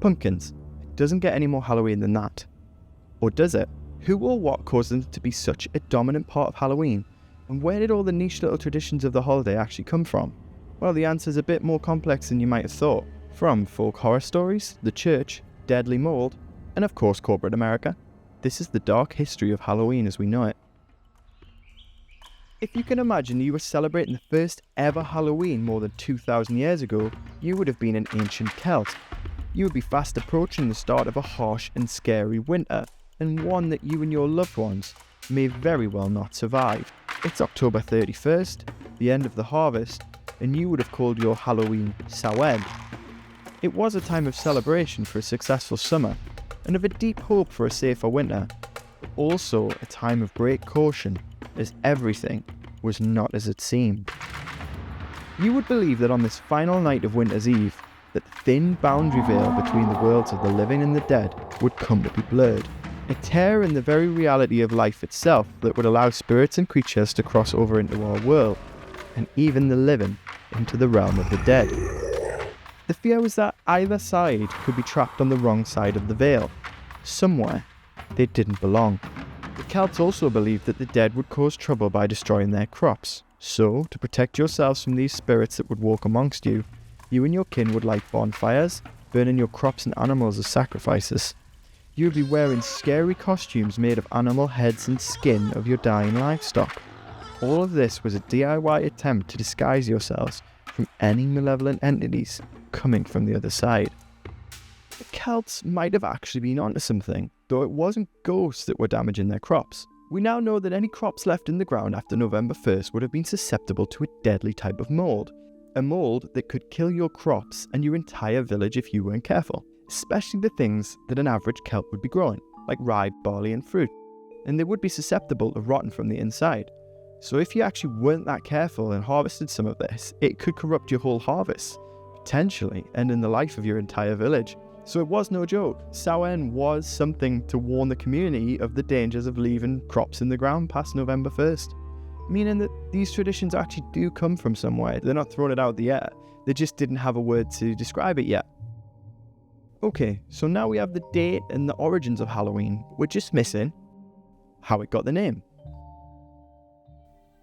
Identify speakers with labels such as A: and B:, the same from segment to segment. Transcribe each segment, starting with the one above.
A: Pumpkins. It doesn't get any more Halloween than that. Or does it? Who or what caused them to be such a dominant part of Halloween? And where did all the niche little traditions of the holiday actually come from? Well, the answer's a bit more complex than you might have thought. From folk horror stories, the church, deadly mold, and of course corporate America. This is the dark history of Halloween as we know it. If you can imagine you were celebrating the first ever Halloween more than 2,000 years ago, you would have been an ancient Celt. You would be fast approaching the start of a harsh and scary winter, and one that you and your loved ones may very well not survive. It's October 31st, the end of the harvest, and you would have called your Halloween Samhain. It was a time of celebration for a successful summer, and of a deep hope for a safer winter, but also a time of great caution, as everything was not as it seemed. You would believe that on this final night of Winter's Eve, that the thin boundary veil between the worlds of the living and the dead would come to be blurred. A tear in the very reality of life itself that would allow spirits and creatures to cross over into our world, and even the living into the realm of the dead. The fear was that either side could be trapped on the wrong side of the veil. Somewhere they didn't belong. The Celts also believed that the dead would cause trouble by destroying their crops. So, to protect yourselves from these spirits that would walk amongst you, you and your kin would light bonfires, burning your crops and animals as sacrifices. You would be wearing scary costumes made of animal heads and skin of your dying livestock. All of this was a DIY attempt to disguise yourselves from any malevolent entities coming from the other side. The Celts might have actually been onto something, though it wasn't ghosts that were damaging their crops. We now know that any crops left in the ground after November 1st would have been susceptible to a deadly type of mold. A mold that could kill your crops and your entire village if you weren't careful, especially the things that an average Celt would be growing, like rye, barley and fruit, and they would be susceptible to rotting from the inside. So if you actually weren't that careful and harvested some of this, it could corrupt your whole harvest, potentially ending the life of your entire village. So it was no joke. Samhain was something to warn the community of the dangers of leaving crops in the ground past November 1st. Meaning that these traditions actually do come from somewhere. They're not throwing it out the air. They just didn't have a word to describe it yet. Okay, so now we have the date and the origins of Halloween. We're just missing how it got the name.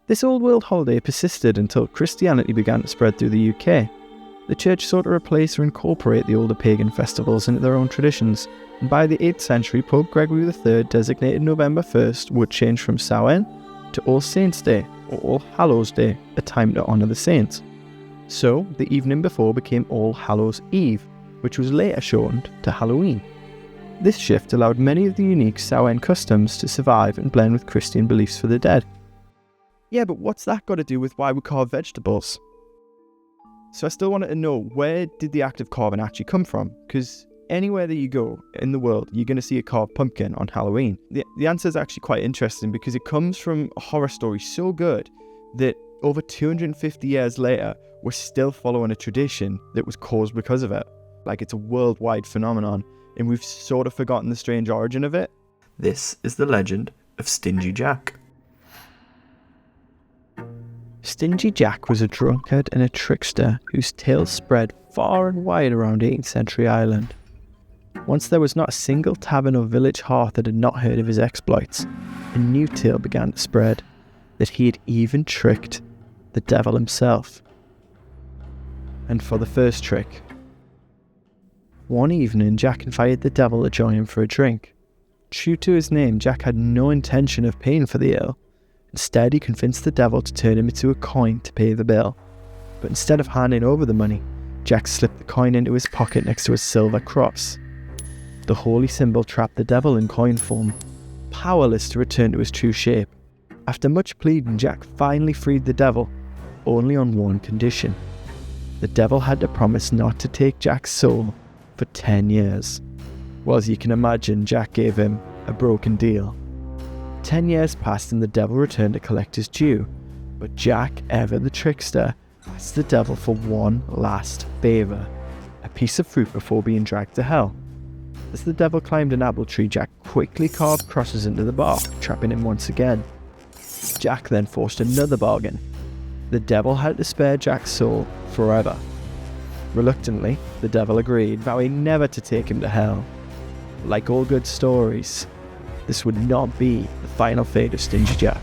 A: This old world holiday persisted until Christianity began to spread through the UK. The church sought to replace or incorporate the older pagan festivals into their own traditions, and by the 8th century, Pope Gregory III designated November 1st would change from Samhain to All Saints' Day or All Hallows' Day, a time to honour the saints. So, the evening before became All Hallows' Eve, which was later shortened to Halloween. This shift allowed many of the unique Samhain customs to survive and blend with Christian beliefs for the dead. Yeah, but what's that got to do with why we carve vegetables? So I still wanted to know, where did the act of carving actually come from? Because anywhere that you go in the world, you're going to see a carved pumpkin on Halloween. The answer is actually quite interesting because it comes from a horror story so good that over 250 years later, we're still following a tradition that was caused because of it. Like, it's a worldwide phenomenon, and we've sort of forgotten the strange origin of it. This is the legend of Stingy Jack. Stingy Jack was a drunkard and a trickster whose tale spread far and wide around 18th century Ireland. Once there was not a single tavern or village hearth that had not heard of his exploits, a new tale began to spread, that he had even tricked the devil himself. And for the first trick, one evening Jack invited the devil to join him for a drink. True to his name, Jack had no intention of paying for the ale. Instead, he convinced the devil to turn him into a coin to pay the bill. But instead of handing over the money, Jack slipped the coin into his pocket next to a silver cross. The holy symbol trapped the devil in coin form, powerless to return to his true shape. After much pleading, Jack finally freed the devil, only on one condition. The devil had to promise not to take Jack's soul for 10 years. Well, as you can imagine, Jack gave him a broken deal. 10 years passed and the devil returned to collect his due, but Jack, ever the trickster, asked the devil for one last favour, a piece of fruit before being dragged to hell. As the devil climbed an apple tree, Jack quickly carved crosses into the bark, trapping him once again. Jack then forced another bargain. The devil had to spare Jack's soul forever. Reluctantly, the devil agreed, vowing never to take him to hell. Like all good stories, this would not be the final fate of Stingy Jack.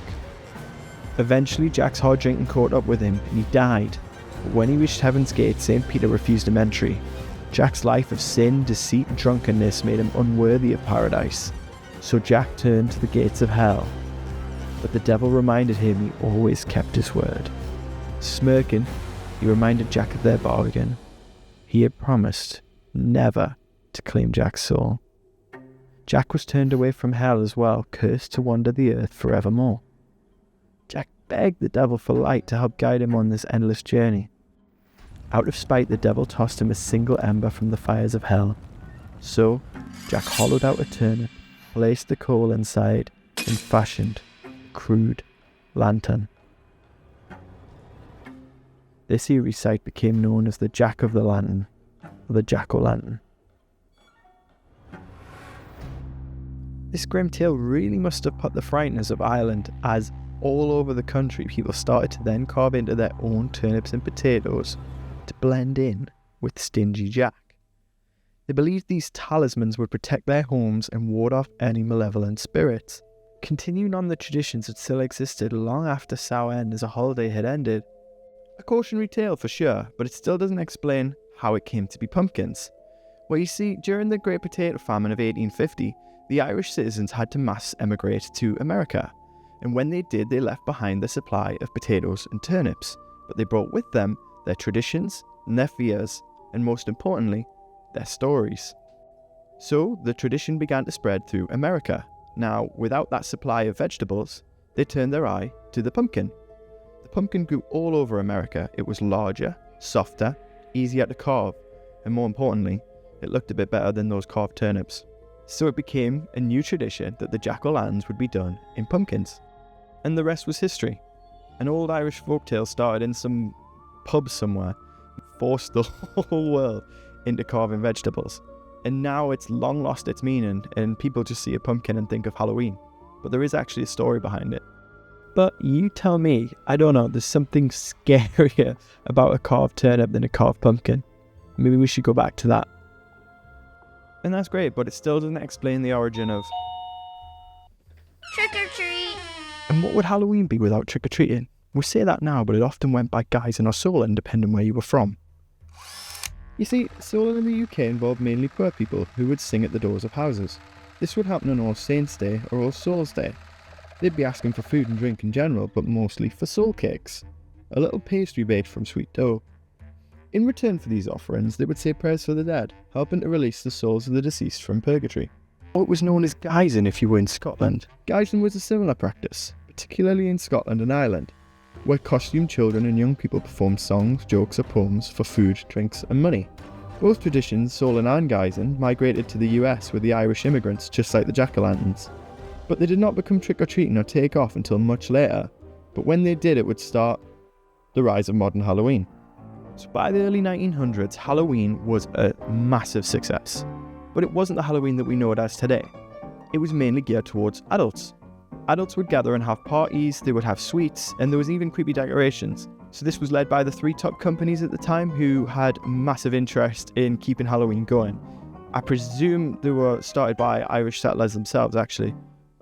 A: Eventually, Jack's hard drinking caught up with him and he died. But when he reached Heaven's Gate, St. Peter refused him entry. Jack's life of sin, deceit, and drunkenness made him unworthy of paradise. So Jack turned to the gates of hell. But the devil reminded him he always kept his word. Smirking, he reminded Jack of their bargain. He had promised never to claim Jack's soul. Jack was turned away from hell as well, cursed to wander the earth forevermore. Jack begged the devil for light to help guide him on this endless journey. Out of spite, the devil tossed him a single ember from the fires of hell. So, Jack hollowed out a turnip, placed the coal inside, and fashioned a crude lantern. This eerie sight became known as the Jack of the Lantern, or the Jack-o'-lantern. This grim tale really must have put the frighteners of Ireland, as all over the country people started to then carve into their own turnips and potatoes to blend in with Stingy Jack. They believed these talismans would protect their homes and ward off any malevolent spirits, continuing on the traditions that still existed long after Samhain as a holiday had ended. A cautionary tale for sure, but it still doesn't explain how it came to be pumpkins. Well, you see, during the Great Potato Famine of 1850, the Irish citizens had to mass emigrate to America, and when they did, they left behind the supply of potatoes and turnips, but they brought with them their traditions and their fears, and most importantly, their stories. So the tradition began to spread through America. Now, without that supply of vegetables, they turned their eye to the pumpkin. The pumpkin grew all over America. It was larger, softer, easier to carve, and more importantly, it looked a bit better than those carved turnips. So it became a new tradition that the jack-o'-lanterns would be done in pumpkins. And the rest was history. An old Irish folktale started in some pub somewhere, forced the whole world into carving vegetables. And now it's long lost its meaning, and people just see a pumpkin and think of Halloween. But there is actually a story behind it. But you tell me, I don't know, there's something scarier about a carved turnip than a carved pumpkin. Maybe we should go back to that. And that's great, but it still doesn't explain the origin of
B: trick or treat.
A: And what would Halloween be without trick-or-treating? We say that now, but it often went by Guysen or Solent, depending where you were from. You see, Solent in the UK involved mainly poor people who would sing at the doors of houses. This would happen on All Saints' Day or All Souls' Day. They'd be asking for food and drink in general, but mostly for soul cakes, a little pastry baked from sweet dough. In return for these offerings, they would say prayers for the dead, helping to release the souls of the deceased from purgatory. What was known as Guysen if you were in Scotland. Guysen was a similar practice, particularly in Scotland and Ireland, where costumed children and young people performed songs, jokes or poems for food, drinks and money. Both traditions, Solent and Guysen, migrated to the US with the Irish immigrants, just like the jack-o'-lanterns. But they did not become trick-or-treating or take off until much later, but when they did, it would start the rise of modern Halloween. So by the early 1900s, Halloween was a massive success. But it wasn't the Halloween that we know it as today. It was mainly geared towards adults. Adults would gather and have parties, they would have sweets, and there was even creepy decorations. So this was led by the three top companies at the time who had massive interest in keeping Halloween going. I presume they were started by Irish settlers themselves, actually.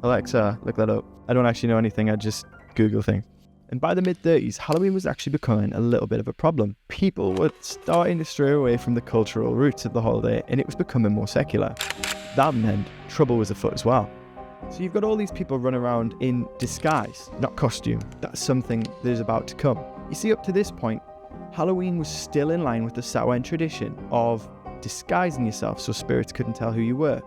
A: Alexa, look that up. I don't actually know anything, I just Google things. And by the mid-30s, Halloween was actually becoming a little bit of a problem. People were starting to stray away from the cultural roots of the holiday, and it was becoming more secular. That meant trouble was afoot as well. So you've got all these people running around in disguise, not costume. That's something that is about to come. You see, up to this point, Halloween was still in line with the Samhain tradition of disguising yourself so spirits couldn't tell who you were.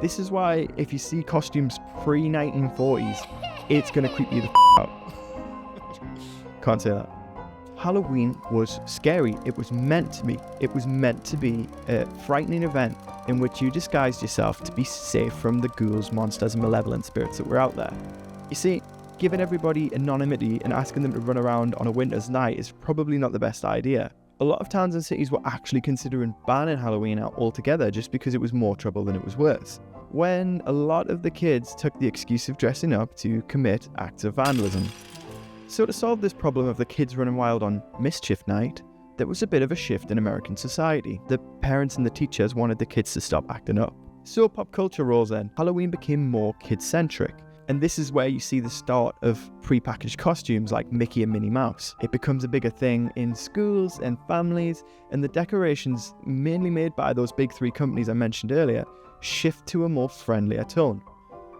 A: This is why if you see costumes pre-1940s, it's going to creep you the out. Can't say that. Halloween was scary. It was meant to be. It was meant to be a frightening event in which you disguised yourself to be safe from the ghouls, monsters and malevolent spirits that were out there. You see, giving everybody anonymity and asking them to run around on a winter's night is probably not the best idea. A lot of towns and cities were actually considering banning Halloween out altogether just because it was more trouble than it was worth, when a lot of the kids took the excuse of dressing up to commit acts of vandalism. So to solve this problem of the kids running wild on Mischief Night, there was a bit of a shift in American society. The parents and the teachers wanted the kids to stop acting up. So pop culture rolls in. Halloween became more kid-centric. And this is where you see the start of pre-packaged costumes like Mickey and Minnie Mouse. It becomes a bigger thing in schools and families, and the decorations, mainly made by those big three companies I mentioned earlier, shift to a more friendlier tone.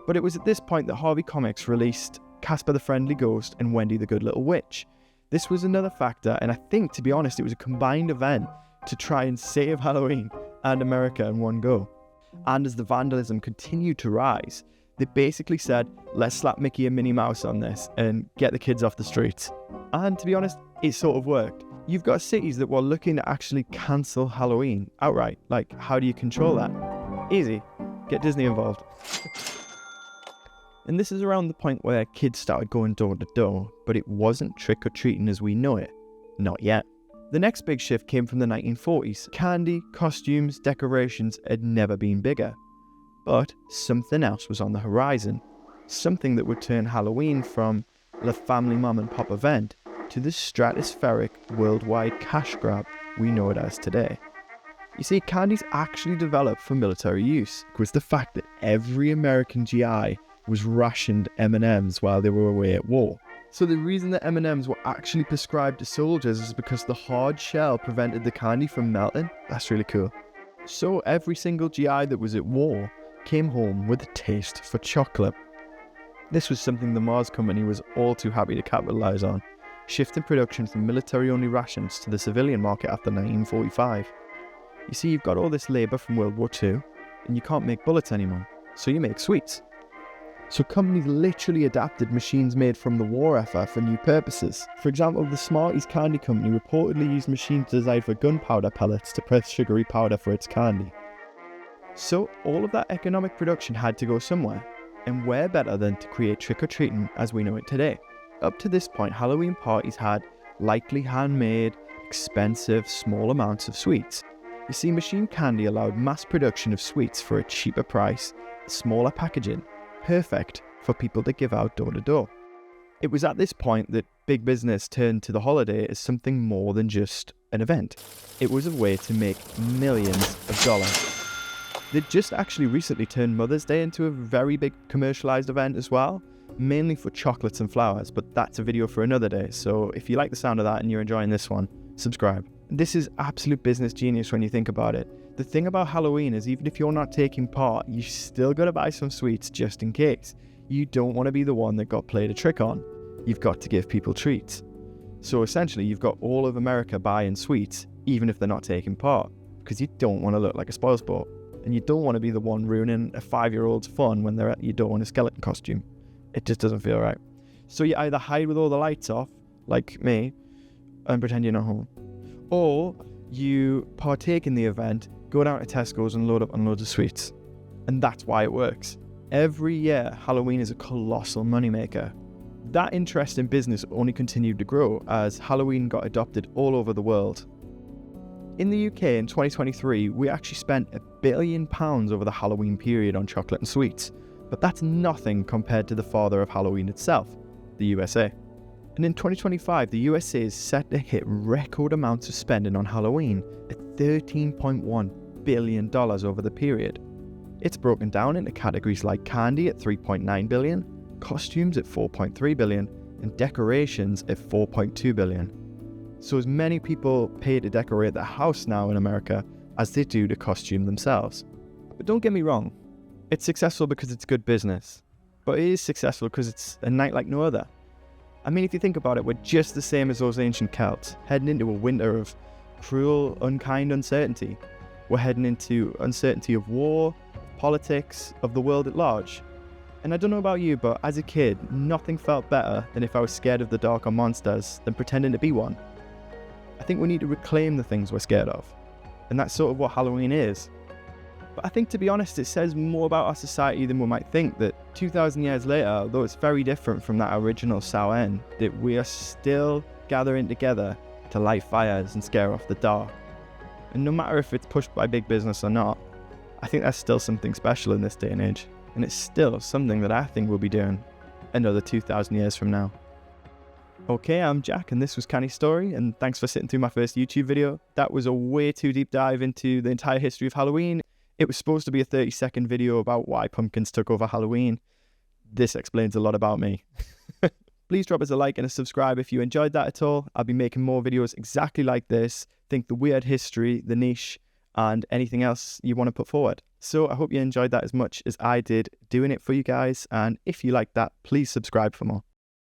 A: But it was at this point that Harvey Comics released Casper the Friendly Ghost and Wendy the Good Little Witch. This was another factor, and I think, to be honest, it was a combined event to try and save Halloween and America in one go. And as the vandalism continued to rise, they basically said, let's slap Mickey and Minnie Mouse on this and get the kids off the streets. And to be honest, it sort of worked. You've got cities that were looking to actually cancel Halloween outright. Like, how do you control that? Easy. Get Disney involved. And this is around the point where kids started going door to door, but it wasn't trick-or-treating as we know it. Not yet. The next big shift came from the 1940s. Candy, costumes, decorations had never been bigger. But something else was on the horizon. Something that would turn Halloween from the family mom and pop event to the stratospheric worldwide cash grab we know it as today. You see, candies actually developed for military use. It was the fact that every American GI was rationed M&Ms while they were away at war. So the reason that M&Ms were actually prescribed to soldiers is because the hard shell prevented the candy from melting. That's really cool. So every single GI that was at war came home with a taste for chocolate. This was something the Mars Company was all too happy to capitalize on, shifting production from military-only rations to the civilian market after 1945. You see, you've got all this labour from World War II, and you can't make bullets anymore, so you make sweets. So companies literally adapted machines made from the war effort for new purposes. For example, the Smarties Candy Company reportedly used machines designed for gunpowder pellets to press sugary powder for its candy. So all of that economic production had to go somewhere, and where better than to create trick-or-treating as we know it today. Up to this point, Halloween parties had likely handmade, expensive, small amounts of sweets. You see, machine candy allowed mass production of sweets for a cheaper price, smaller packaging, perfect for people to give out door to door. It was at this point that big business turned to the holiday as something more than just an event. It was a way to make millions of dollars. They just actually recently turned Mother's Day into a very big commercialized event as well, mainly for chocolates and flowers, but that's a video for another day, so if you like the sound of that and you're enjoying this one, subscribe. This is absolute business genius when you think about it. The thing about Halloween is even if you're not taking part, you still gotta buy some sweets just in case. You don't want to be the one that got played a trick on. You've got to give people treats. So essentially you've got all of America buying sweets even if they're not taking part, because you don't want to look like a spoilsport. And you don't want to be the one ruining a 5-year-old's fun when they're at your door in a skeleton costume. It just doesn't feel right. So you either hide with all the lights off, like me, and pretend you're not home. Or you partake in the event, go down to Tesco's and load up on loads of sweets. And that's why it works. Every year, Halloween is a colossal moneymaker. That interest in business only continued to grow as Halloween got adopted all over the world. In the UK in 2023, we actually spent £1 billion over the Halloween period on chocolate and sweets, but that's nothing compared to the father of Halloween itself, the USA. And in 2025, the USA is set to hit record amounts of spending on Halloween at $13.1 billion over the period. It's broken down into categories like candy at $3.9 billion, costumes at $4.3 billion, and decorations at $4.2 billion. So as many people pay to decorate their house now in America as they do to costume themselves. But don't get me wrong, it's successful because it's good business, but it is successful because it's a night like no other. I mean, if you think about it, we're just the same as those ancient Celts, heading into a winter of cruel, unkind uncertainty. We're heading into uncertainty of war, politics, of the world at large. And I don't know about you, but as a kid, nothing felt better than if I was scared of the dark or monsters than pretending to be one. I think we need to reclaim the things we're scared of. And that's sort of what Halloween is. But I think, to be honest, it says more about our society than we might think, that 2,000 years later, although it's very different from that original Samhain, that we are still gathering together to light fires and scare off the dark. And no matter if it's pushed by big business or not, I think that's still something special in this day and age. And it's still something that I think we'll be doing another 2,000 years from now. Okay, I'm Jack and this was Canny Story, and thanks for sitting through my first YouTube video. That was a way too deep dive into the entire history of Halloween. It was supposed to be a 30-second video about why pumpkins took over Halloween. This explains a lot about me. Please drop us a like and a subscribe if you enjoyed that at all. I'll be making more videos exactly like this. Think the weird history, the niche, and anything else you want to put forward. So I hope you enjoyed that as much as I did doing it for you guys. And if you like that, please subscribe for more.